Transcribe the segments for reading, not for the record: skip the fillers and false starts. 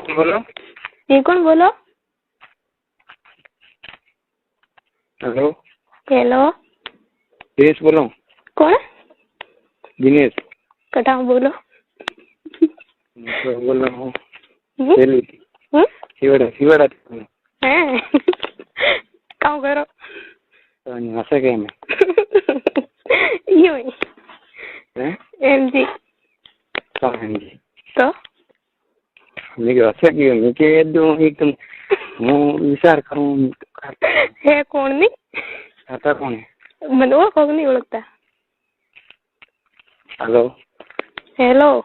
बोलो। ये कौन बोलो? हेलो। हेलो। दिनेश बोलो। कौन? दिनेश। कटाऊ बोलो। तो बोल रहा हूँ। हम्म? शिवड़ा हैं? काम करो। तो हंसे क्या मैं? यूं ही। हैं? एमजी। कहाँ हैं जी? तो? मैं हंसे क्यों? मैं क्या दूँ एकदम मैं विचार करूँ। है कौन नहीं? खाता कौन है? मन वो कौन नहीं ओळखता? हेलो। हेलो।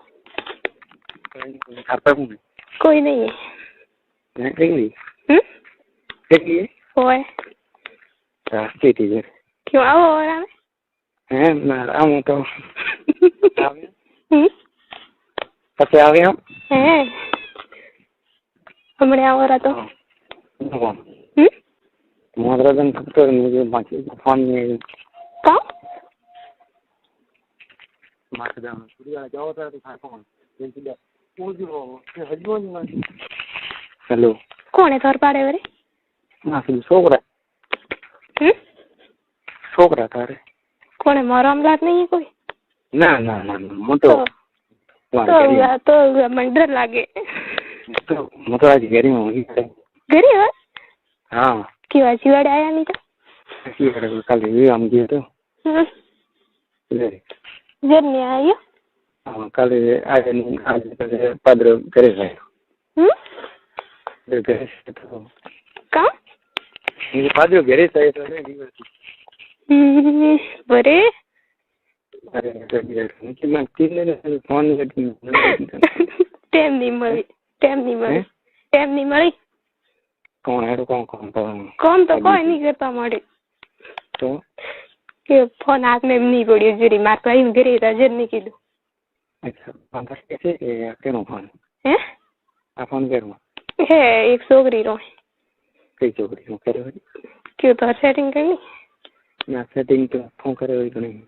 खाता कौन है? कोई नहीं है। हैं? नहीं। हम्म? देखिए। ओए। रास्ते टीचर। क्यों आओ और आवे? हैं? मैं आऊँ तो। हम्म? कैसे आ गए हम? हैं? हमने आओ रहा तो? हम्म? मोहरदन तो मुझे बाकी फोन में कहाँ? मार्कदान पूरी वाला जाओ तो था कौन? वो जो हजबो नहीं। हेलो। कौन है तोर पाड़े वाले? ना फिर छोकरा। हम्म? छोकरा था रे। कौन है मारो अमलात नहीं है कोई? ना ना ना मोटो तो मंडर लागे तो मोटो आज घरी में होगी घरी है? हाँ क्यों आज वाड़े आया नहीं तो? ऐसी करे कल ये हम गए तो जर नहीं आया? हाँ कल आज नहीं आज तो पद्र करे है करे तो कहाँ? ये पद्र करे है तो नहीं बरे अरे कि मैं तीन दिन फोन करती टाइम नहीं मिली टाइम नहीं मिली कौन है तो कौन तो कोई नहीं करता हमारे तो कि फोन हाथ में नहीं पड़ी जरी मार पाई घरे जर नहीं किलो अच्छा फोन कैसे क्यों फोन है आप फोन करूँ है एक छोकरी रो कई छोकरी हूँ करे क्यों तो सेटिंग करनी ना सेटिंग तो फोन करे हुई तो नहीं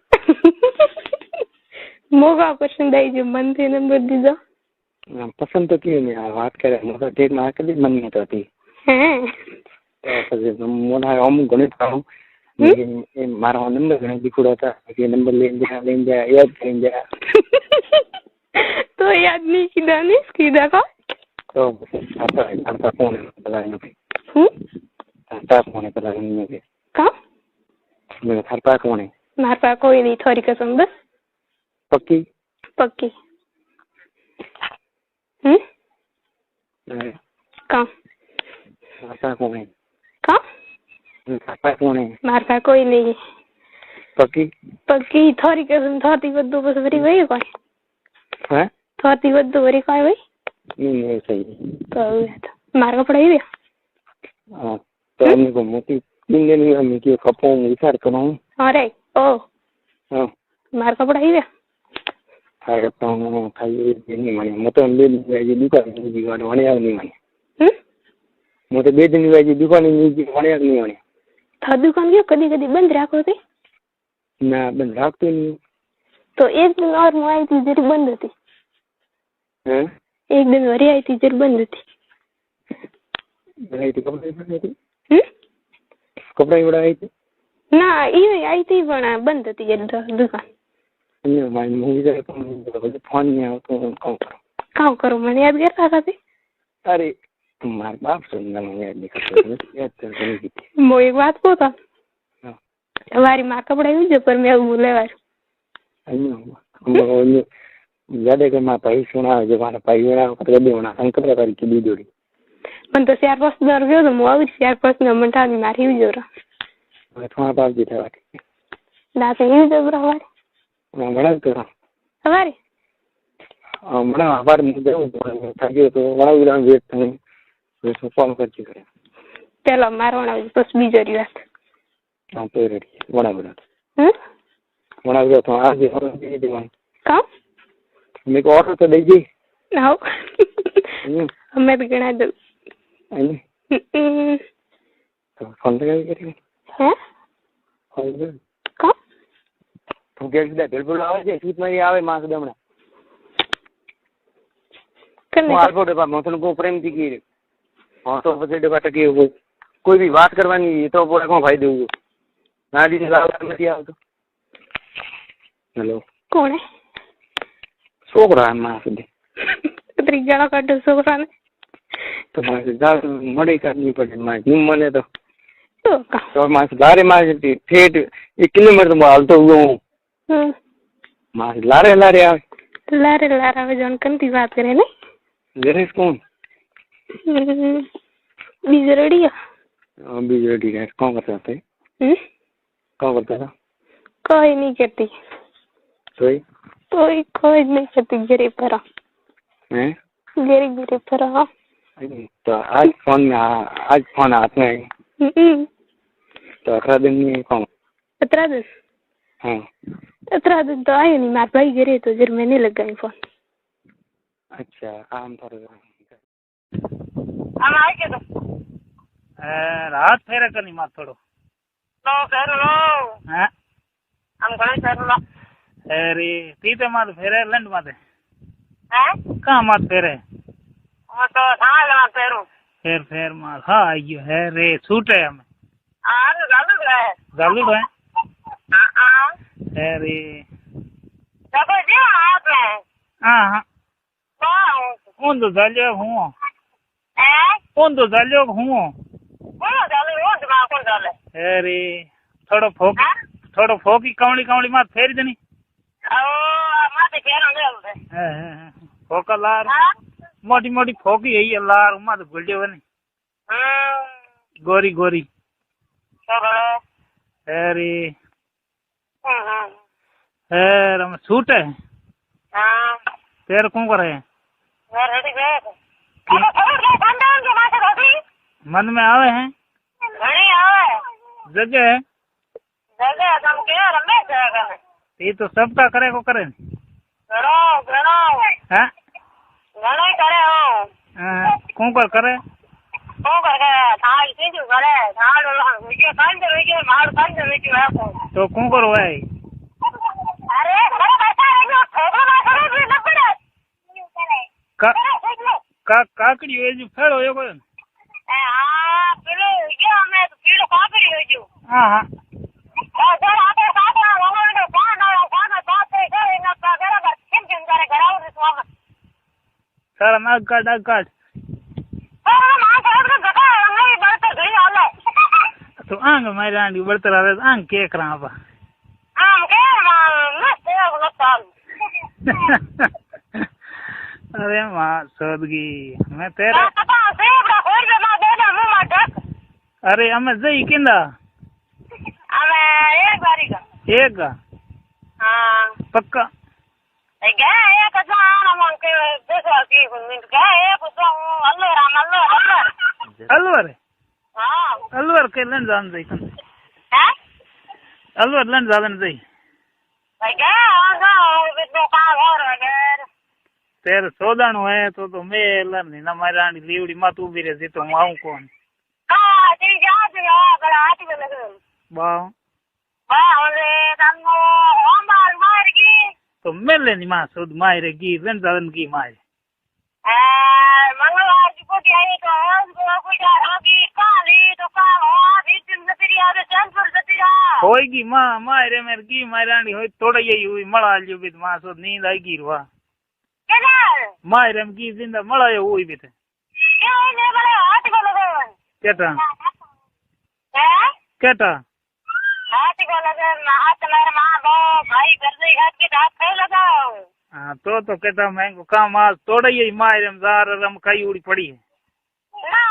मोगा पसंद आई जो मन थे नंबर दीजो पसंद तो क्यों नहीं बात करे मतलब डेट में आकर मन नहीं तो थी हैं मोना हम गणित करूँ लेकिन मारा नंबर गणित दिखुड़ा था कि नंबर ले जा याद करें जा तो याद नहीं किया नहीं किया का तो आता कौन है पता नहीं आता कौन है पता नहीं मुझे का मेरा खाता कौन है मार पा कोई नहीं थोड़ी कसम बस पक्की पक्की का खाता कौन है का खाता कौन है मार पा कोई नहीं पक्की पक्की थोड़ी कसम थोड़ी बद्दू बस भरी वही कोई है थोड़ी बद्दू भरी कोई वही नहीं सही तो मार का पढ़ाई भी हाँ तो हमने को मोटी तीन दिन में हम की कपो विचार करूँ अरे ओ हाँ मार का पढ़ाई भी अरे तो खाई नहीं माने मैं तो ले जी दुकान जी वाने आव नहीं माने मैं तो 2 दिन में जी दुकान जी वाने आव नहीं माने था दुकान क्यों कदी कदी बंद रखो थे ना बंद रखते नहीं तो एक दिन और मैं आई थी जरी बंद थी हैं एक दिन और आई थी जरी बंद थी बनाई थी कपड़े बनाई थी ना ये आई थी बना बंद थी दुकान नहीं मैं मूवी जा तो फोन नहीं आओ तो काम करो मैंने याद कर रहा था अरे तुम्हारे बाप सुनना मैं याद नहीं करता याद कर नहीं की वो एक बात को था हमारी माँ का पढ़ाई हुई पर मैं बोले वार याद है कि माँ भाई सुना जो हमारा भाई बना कर दे होना अंकल प्रकार की दी जोड़ी मन तो 4-5 दर गयो तो मुआ भी 4-5 न मंटा में मारी हुई जोरा मैं तुम्हारा बाप जी था बाकी ना तो ये जब रहा मैं बड़ा तो हमारे बड़ा आभार मुझे थैंक तो बड़ा उड़ान वेट था तो कॉल करके करे चलो मारवाना बस बीजरी बात हां तो रेडी बड़ा तो आज और दे दे का मेरे को ऑर्डर तो दीजिए ना हमें भी गणा दो तो फोन लगा करेंगे हैं का तो क्या बिल्कुल आवे છે સીટ માં આવે માસ દમણા करने હું આલ્ફો ડબ્બા હું તને બહુ પ્રેમથી કહી હા તો પછી ડબ્બા ટકી કોઈ બી વાત કરવાની એ તો બોલે કોણ ફાયદો ગાડી નથી આવતો. હેલો કોણ હે? છોકરા માં સુધી ત્રીજાળો કાઢો છોકરાને તો મળી કાઢવી પડે મારે જીમ મને તો તો કા મારે લારે મારે ઠેઠ 1 કિલોમીટર તો હાલતો હું મારે લારે લારે આવે લારે આવે જોન કંતી વાત કરે ને જરેશ કોણ બીજો રેડિયો બીજો રેડિયો કોણ કરતા હતા કોણ કરતા હતા કોઈ નહીં કરતી કોઈ જ નહીં કરતી ઘરે પર હે ઘરે પર હા तो आज फोन हाथ में तो 18 दिन में कौन 18 दिन हाँ 18 दिन तो आयो नहीं मार भाई गिरे तो जर मैंने लगाई फोन अच्छा आम थोड़ा हम आए के तो रात फेरे करनी मात थोड़ो तो फेर लो हैं हम घणे फेर लो अरे तीते मात फेरे लंड माते हैं कहाँ मात फेरे तो थाल मात फेरू फेर मात हाँ आइयो है रे छूटे हमें चालू है चालू है हां अरे जब जे हाथ में हाँ तो उन तो चालियो हूँ हैं उन तो चालियो हूँ बोलो चालू हो दिमाग कौन चाले अरे थोड़ो फोकी कमली मात फेरी देनी ओ माते फेर दे फोका लार मोटी फोकी है लार मात गुलजो नहीं गोरी तो बोलो अरे यार हम छूट है हां तेरे कौन करे यार रेडी गए अब खबर के बंदन के माथे धोती मन में आवे हैं घणी आवे जगह है जगह तुम के रमेश जाएगा ये तो सबका करे को करे घणो हैं घणो करे हो कौन कर करे कौन कर थाल सीजू करे थाल वीडियो माल कंद वीडियो है को तो कौन करो है अरे घरे बैठा है जो ठोको ना करे भी न पड़े काकड़ी है जो फेड़ो यो कोई हां पीलो ये हमें तो पीलो काकड़ी हो जो हां सर आते साथ वहां पान बात है इन का बराबर किन करे घराव रिसवा सर नाग काट तो आंग मारी आंटी बढ़ते रहे आंग केक रहा बा अरे माँ सोदगी मैं तेरे अरे हमें जई किंदा एक का पक्का अलवर अलवर के लन जान जाई अलवर लन जान जाई तेरे सोदाणो है तो मैं लन ना मारी आंटी लीवड़ी मत उभी रही तो मैं आऊं कौन बाव तो मेले नहीं माँ सोद मायरे की लन जान की माय मंगलवार की कोटी आई तो कोई होगी काली तो काल हो बीच में तेरी आगे ट्रांसफर करती है होएगी माँ मायरे मेरे की मायरानी होई थोड़ा यही हुई मड़ा जो भी माँ सोद नींद आई गिरवा केना मायरे में की जिंदा मड़ा यो हुई भी थे ये ने बड़े हाथ को लगो केटा हैं केटा हाथ को लगे हाथ मेरे मां बो भाई कर दे हाथ के हाथ पे लगाओ हाँ तो केटा मैं को काम आज थोड़ा यही मायरे में जार रम कई उड़ी पड़ी है ना